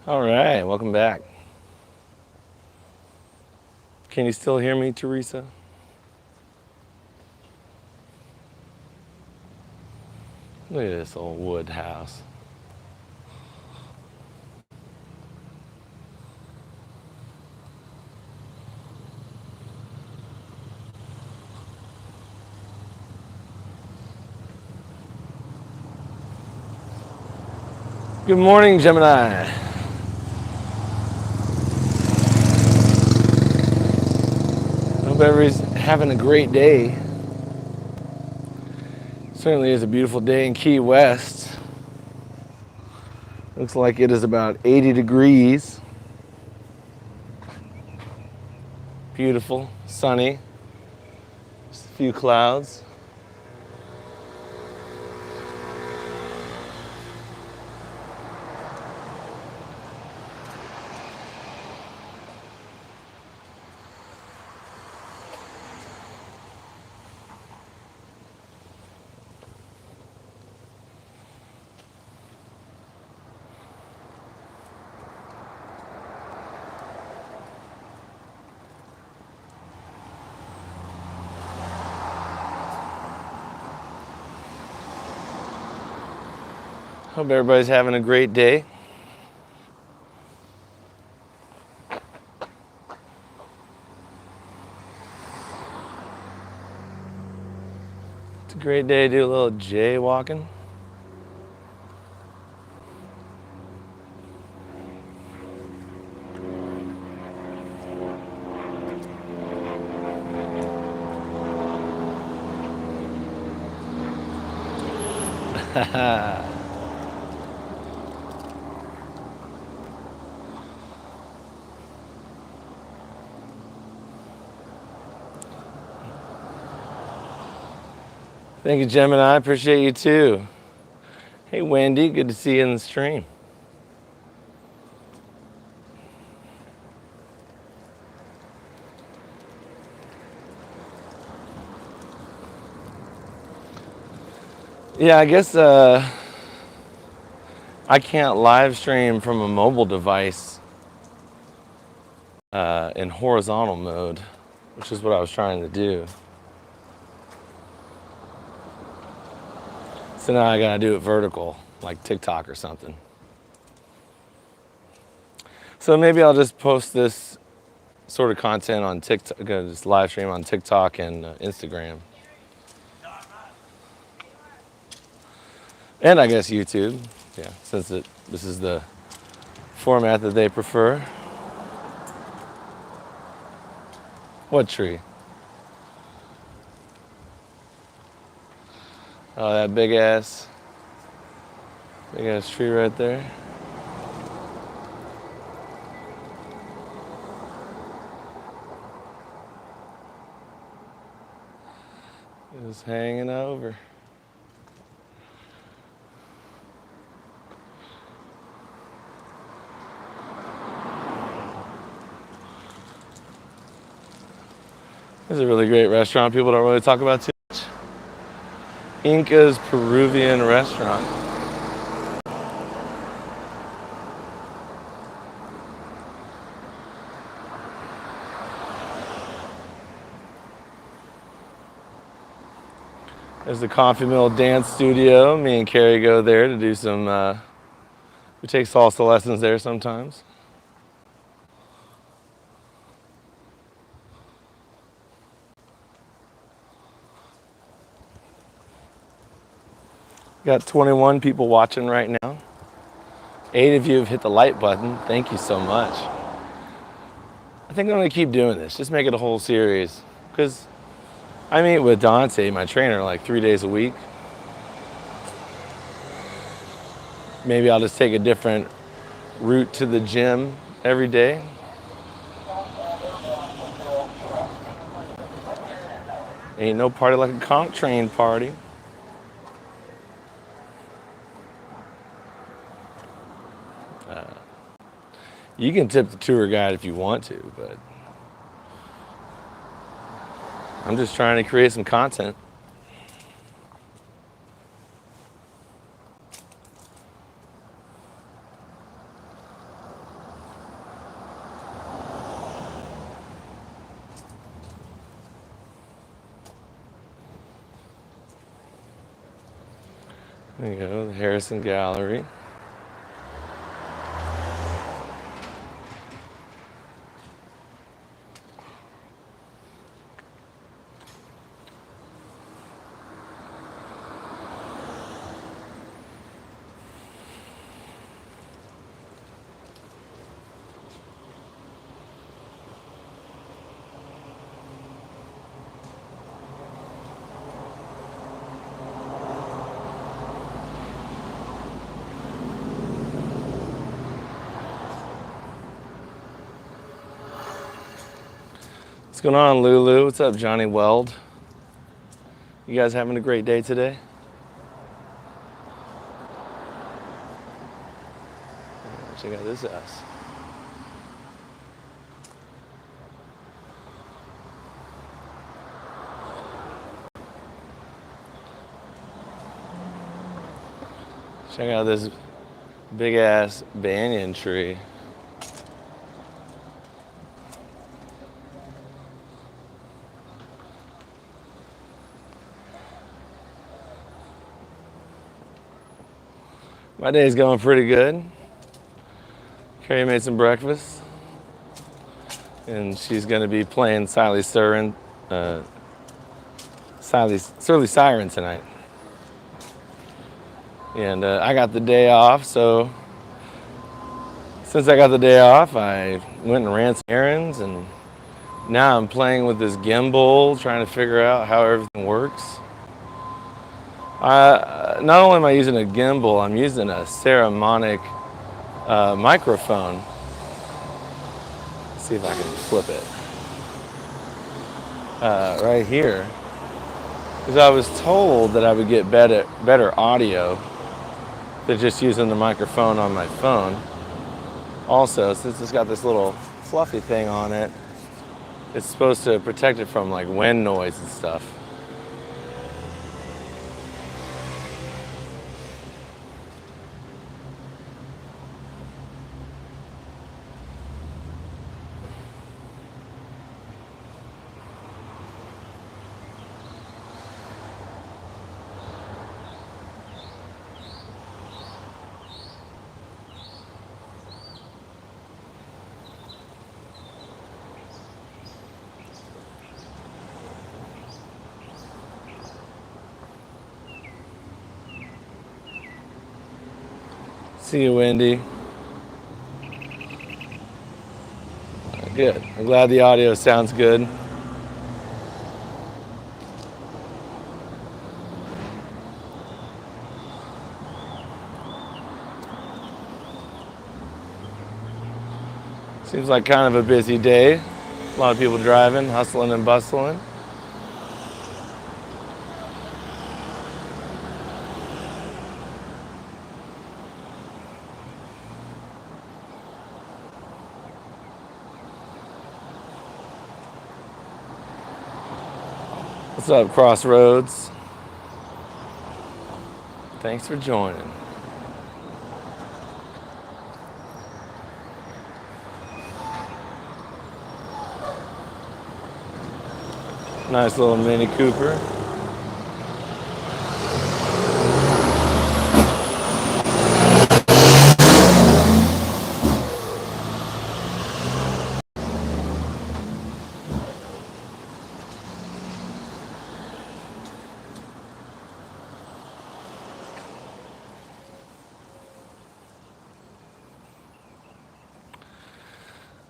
All right, welcome back. Can you still hear me, Teresa? Look at this old wood house. Good morning, Gemini. Hope everybody's having a great day. Certainly is a beautiful day in Key West. Looks like it is about 80 degrees. Beautiful, sunny, just a few clouds. Hope everybody's having a great day. It's a great day to do a little jaywalking. Thank you, Gemini. I appreciate you too. Hey, Wendy, good to see you in the stream. Yeah, I guess I can't live stream from a mobile device in horizontal mode, which is what I was trying to do. So now I gotta do it vertical, like TikTok or something. So maybe I'll just post this sort of content on TikTok, just live stream on TikTok and Instagram. And I guess YouTube, yeah, since this is the format that they prefer. What tree? Oh, that big ass tree right there. It's hanging over. This is a really great restaurant. People don't really talk about too much. Inca's Peruvian restaurant. There's the Coffee Mill Dance Studio. Me and Carrie go there to do some, we take salsa lessons there sometimes. Got 21 people watching right now. 8 of you have hit the like button. Thank you so much. I think I'm gonna keep doing this. Just make it a whole series. Because I meet with Dante, my trainer, like 3 days a week. Maybe I'll just take a different route to the gym every day. Ain't no party like a conch train party. You can tip the tour guide if you want to, but I'm just trying to create some content. There you go, the Harrison Gallery. What's going on, Lulu? What's up, Johnny Weld? You guys having a great day today? Check out this ass. Check out this big ass banyan tree. My day's going pretty good. Carrie made some breakfast, and she's going to be playing Surly Siren tonight. And I got the day off, so since I got the day off, I went and ran some errands, and now I'm playing with this gimbal, trying to figure out how everything works. Not only am I using a gimbal, I'm using a Saramonic microphone. Let's see if I can flip it. Right here. Because I was told that I would get better audio than just using the microphone on my phone. Also, since it's got this little fluffy thing on it, it's supposed to protect it from like wind noise and stuff. See you, Wendy. Good. I'm glad the audio sounds good. Seems like kind of a busy day. A lot of people driving, hustling and bustling. What's up, Crossroads? Thanks for joining. Nice little Mini Cooper.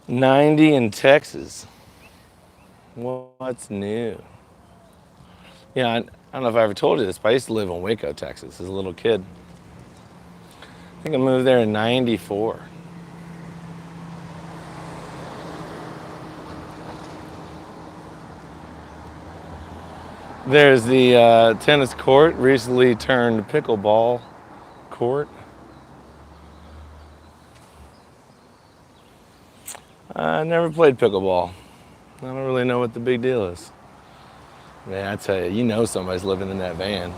90 in Texas. What's new? Yeah, I don't know if I ever told you this, but I used to live in Waco, Texas as a little kid. I think I moved there in 94. There's the tennis court, recently turned pickleball court. I never played pickleball. I don't really know what the big deal is. Man, I tell you, you know somebody's living in that van.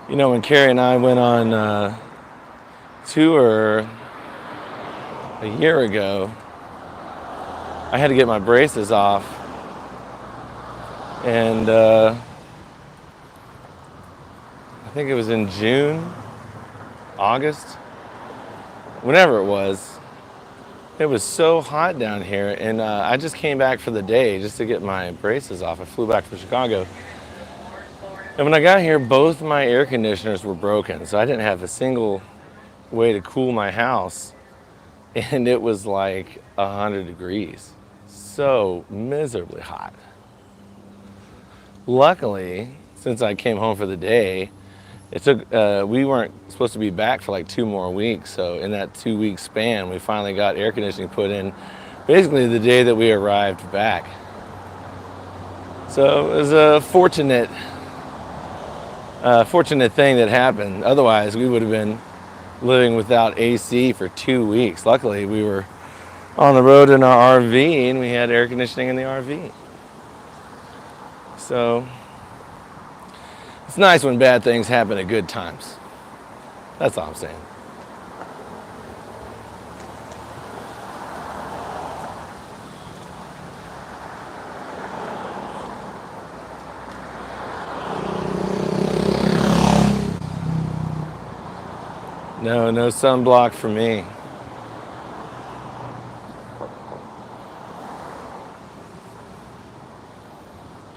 You know, when Carrie and I went on tour a year ago, I had to get my braces off. And I think it was in June, August, whenever it was. It was so hot down here, and I just came back for the day just to get my braces off. I flew back from Chicago. And when I got here, both my air conditioners were broken, so I didn't have a single way to cool my house. And it was like 100 degrees. So miserably hot. Luckily, since I came home for the day, it took, we weren't supposed to be back for like 2 more weeks. So in that 2-week span, we finally got air conditioning put in basically the day that we arrived back. So it was a fortunate thing that happened. Otherwise, we would have been living without AC for 2 weeks. Luckily, we were on the road in our RV and we had air conditioning in the RV. So it's nice when bad things happen at good times. That's all I'm saying. No sunblock for me.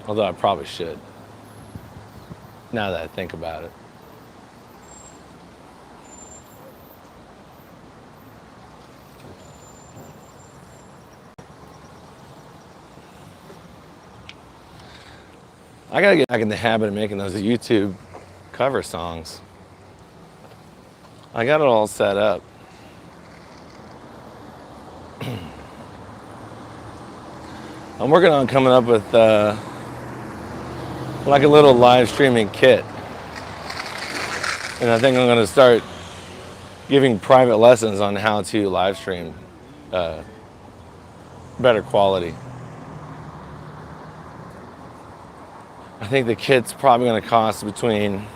Although I probably should, now that I think about it. I gotta get back in the habit of making those YouTube cover songs. I got it all set up. I'm working on coming up with like a little live streaming kit. And I think I'm gonna start giving private lessons on how to live stream better quality. I think the kit's probably gonna cost between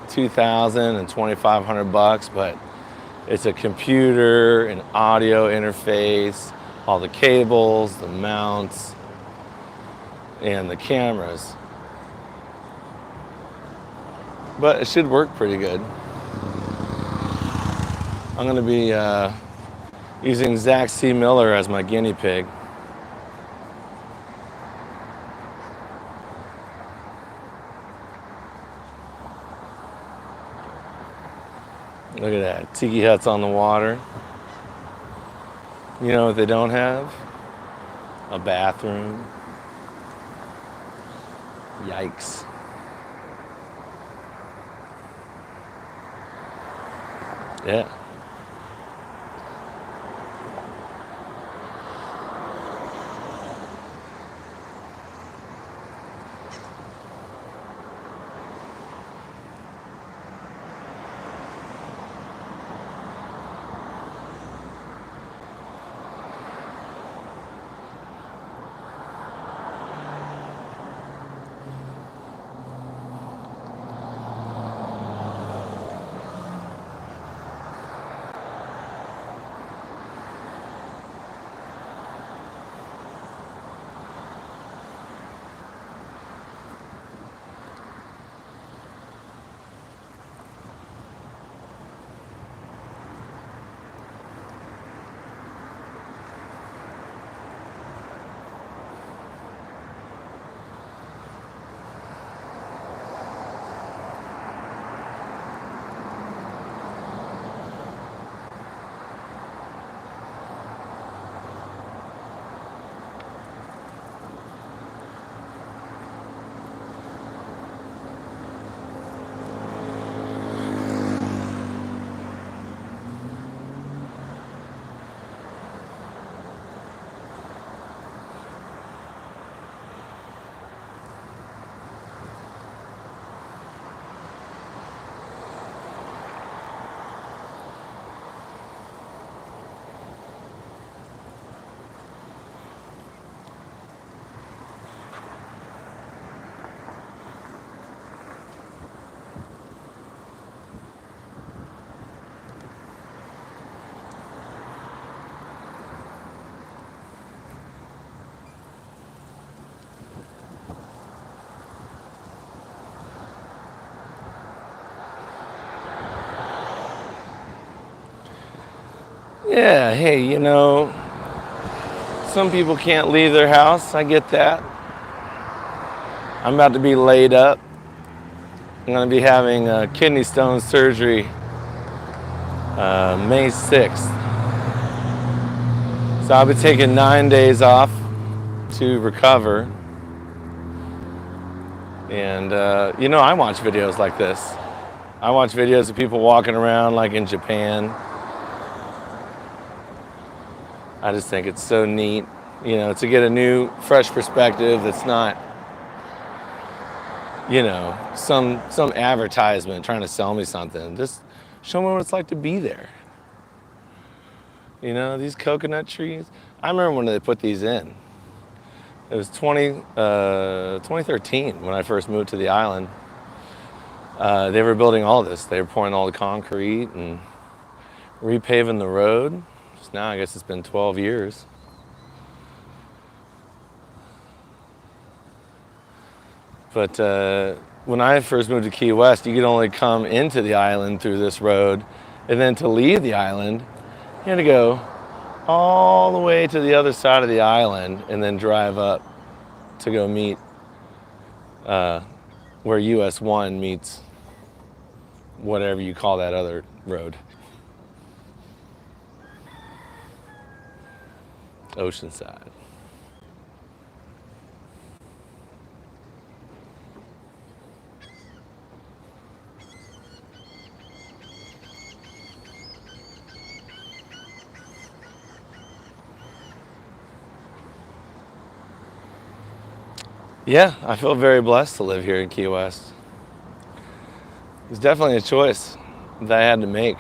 $2,000 and $2,500, but it's a computer, an audio interface, all the cables, the mounts, and the cameras. But it should work pretty good. I'm gonna be using Zach C. Miller as my guinea pig. Look at that, tiki huts on the water. You know what they don't have? A bathroom. Yikes. Yeah. Yeah, hey, some people can't leave their house. I get that. I'm about to be laid up. I'm going to be having kidney stone surgery May 6th. So I'll be taking 9 days off to recover. And, I watch videos like this. I watch videos of people walking around like in Japan. I just think it's so neat, to get a new, fresh perspective that's not, some advertisement trying to sell me something. Just show me what it's like to be there. These coconut trees. I remember when they put these in. It was 2013 when I first moved to the island. They were building all this. They were pouring all the concrete and repaving the road. So now I guess it's been 12 years. But when I first moved to Key West, you could only come into the island through this road. And then to leave the island, you had to go all the way to the other side of the island and then drive up to go meet where US 1 meets whatever you call that other road. Oceanside. Yeah, I feel very blessed to live here in Key West. It's definitely a choice that I had to make.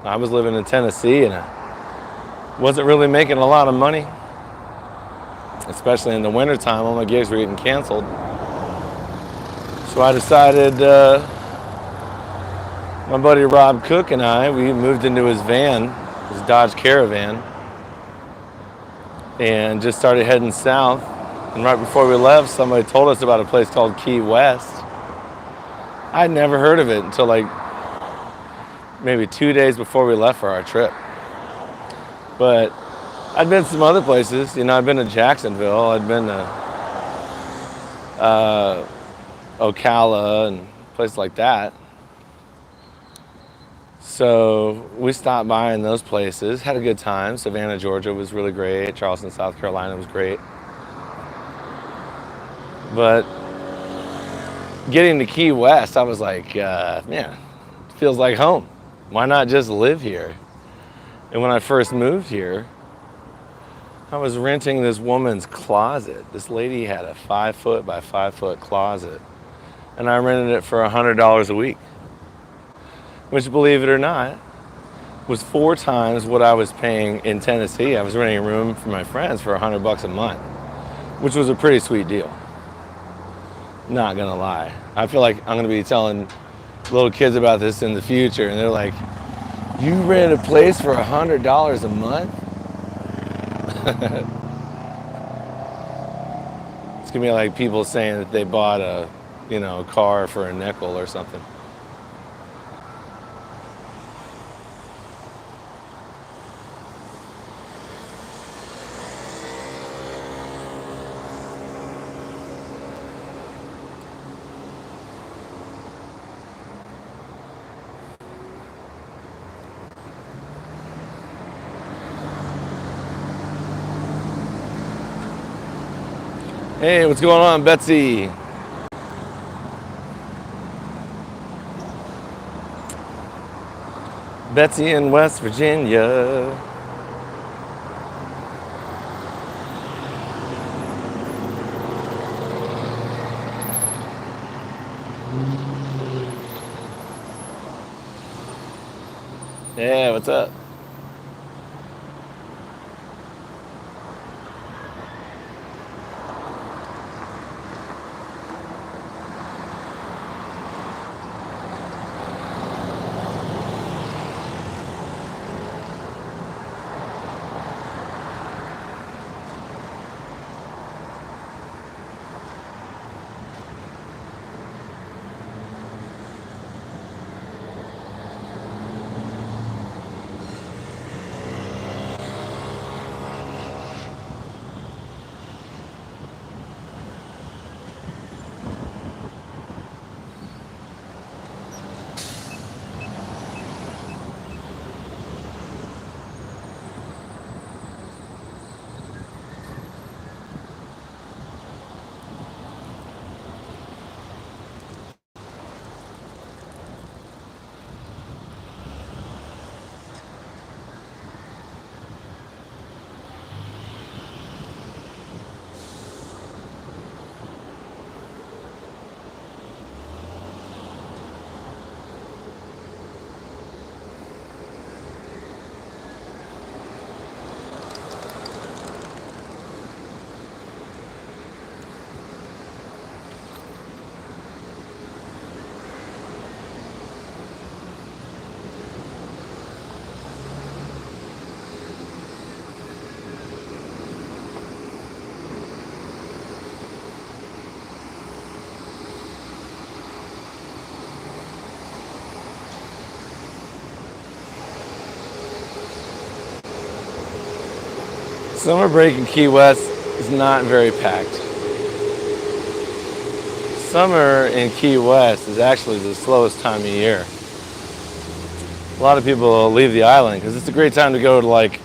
I was living in Tennessee and I wasn't really making a lot of money, especially in the wintertime. All my gigs were getting canceled. So I decided, my buddy Rob Cook and I, we moved into his van, his Dodge Caravan, and just started heading south. And right before we left, somebody told us about a place called Key West. I'd never heard of it until like maybe 2 days before we left for our trip. But I'd been some other places. I'd been to Jacksonville. I'd been to Ocala and places like that. So we stopped by in those places, had a good time. Savannah, Georgia was really great. Charleston, South Carolina was great. But getting to Key West, I was like, man, it feels like home. Why not just live here? And when I first moved here, I was renting this woman's closet. This lady had a 5-foot by 5-foot closet. And I rented it for $100 a week. Which, believe it or not, was 4 times what I was paying in Tennessee. I was renting a room for my friends for $100 a month, which was a pretty sweet deal. Not gonna lie. I feel like I'm gonna be telling little kids about this in the future, and they're like, "You rent a place for $100 a month?" It's gonna be like people saying that they bought a car for a nickel or something. Hey, what's going on, Betsy? Betsy in West Virginia. Yeah, what's up? Summer break in Key West is not very packed. Summer in Key West is actually the slowest time of year. A lot of people leave the island because it's a great time to go to like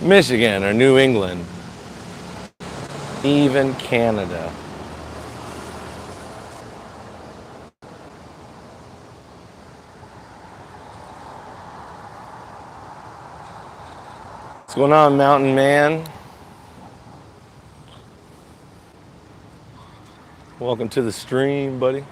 Michigan or New England, even Canada. What's going on, Mountain Man? Welcome to the stream, buddy.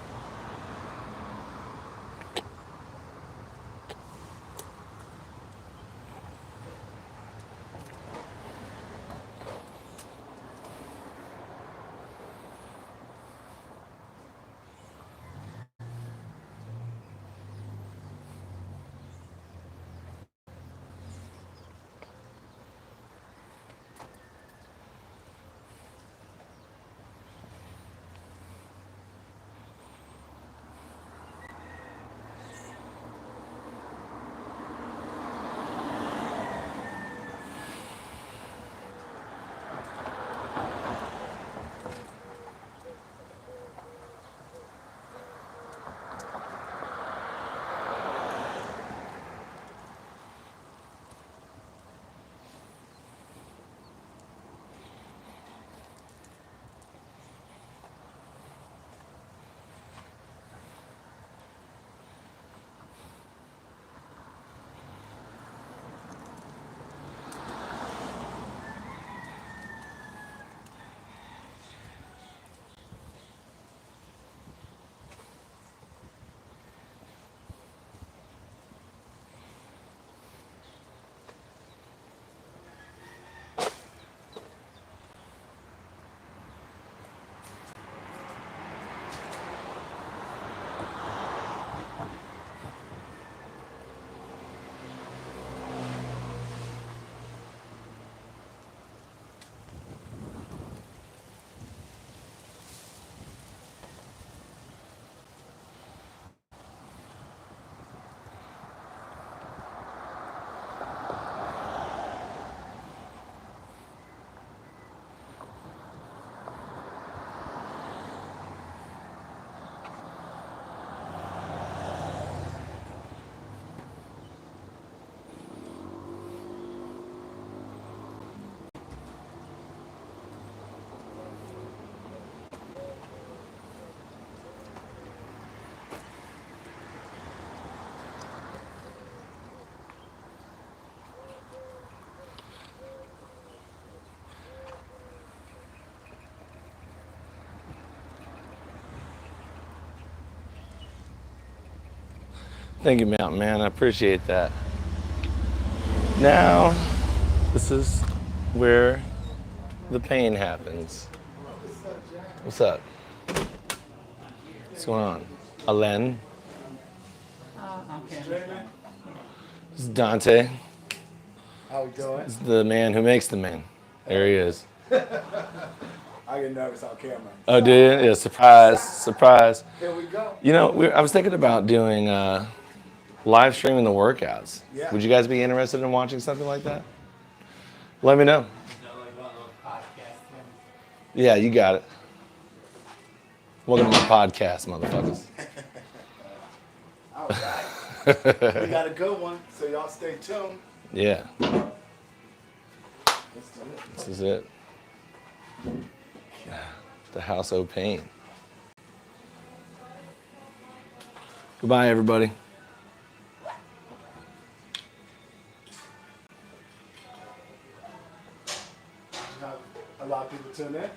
Thank you, Mountain Man. I appreciate that. Now, this is where the pain happens. What's up? What's going on? Alain? This is Dante. How we doing? This is the man who makes the man. There he is. I get nervous on camera. Oh, dude? Yeah, surprise, surprise. Here we go. You know, I was thinking about doing live streaming the workouts. Yeah. Would you guys be interested in watching something like that? Let me know. Yeah, you got it. Welcome to my podcast, motherfuckers. All right. We got a good one, so y'all stay tuned. Yeah, Let's do it. this is it. The House of Pain. Goodbye, everybody. A lot of people tune in.